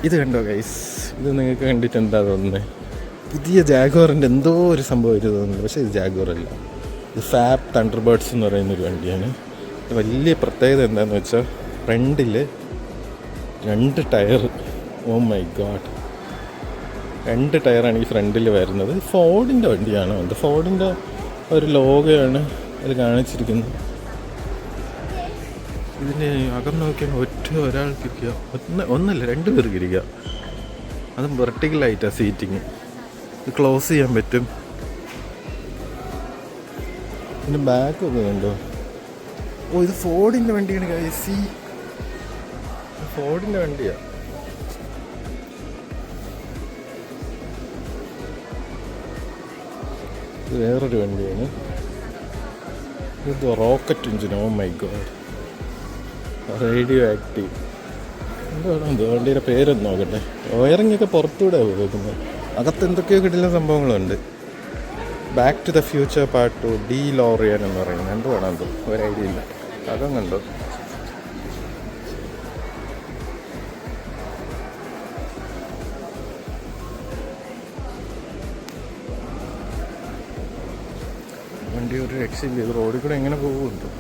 ഇത് കണ്ടോ ഗൈസ്, ഇത് നിങ്ങൾക്ക് കണ്ടിട്ട് എന്താ തോന്നുന്നത്? പുതിയ ജാഗ്വാറിൻ്റെ എന്തോ ഒരു സംഭവം ഇത് തോന്നുന്നത്, പക്ഷേ ഇത് ജാഗ്വാർ അല്ല. ഇത് ഫാബ് തണ്ടർബേർഡ്സ് എന്ന് പറയുന്നൊരു വണ്ടിയാണ്. വലിയ പ്രത്യേകത എന്താണെന്ന് വെച്ചാൽ ഫ്രണ്ടിൽ 2 ടയർ. ഓ മൈ ഗോഡ്, 2 ടയറാണ് ഈ ഫ്രണ്ടിൽ വരുന്നത്. ഫോർഡിൻ്റെ വണ്ടിയാണ്. അത് ഫോർഡിൻ്റെ ഒരു ലോഗോയാണ് അത് കാണിച്ചിരിക്കുന്നത്. ഇതിൻ്റെ അകം നോക്കിയാൽ ഒരാൾക്ക് ഇരിക്കുക, ഒന്നല്ല 2 പേർക്ക് ഇരിക്കുക. അതും വെർട്ടിക്കലായിട്ടാണ് സീറ്റിങ്. ഇത് ക്ലോസ് ചെയ്യാൻ പറ്റും. പിന്നെ ബാക്കൊക്കെ ഉണ്ടോ? ഓ, ഇത് ഫോർഡിൻ്റെ വണ്ടിയാണ് ഗൈസ്. ഫോർഡിൻ്റെ വണ്ടിയാണ്. ഇത് വേറൊരു വണ്ടിയാണ്. ഇത് rocket engine. Oh my god, radioactive. എന്താണ് ഇത്? വണ്ടിയുടെ പേരൊന്നും നോക്കട്ടെ. വയറിങ്ങൊക്കെ പുറത്തൂടെ പോകുന്നത്. അകത്ത് എന്തൊക്കെയോ കിട്ടുന്ന സംഭവങ്ങളുണ്ട്. Back to the future part 2 DeLorean എന്ന് പറയുന്നത് എന്തുവാണ്? എന്തോ ഒരു ഐഡിയ ഇല്ല. അതും കണ്ടോ? വണ്ടി ഒരു രക്ഷയില്ല. ഇത് റോഡിൽ കൂടെ എങ്ങനെ പോകുന്നുണ്ടോ?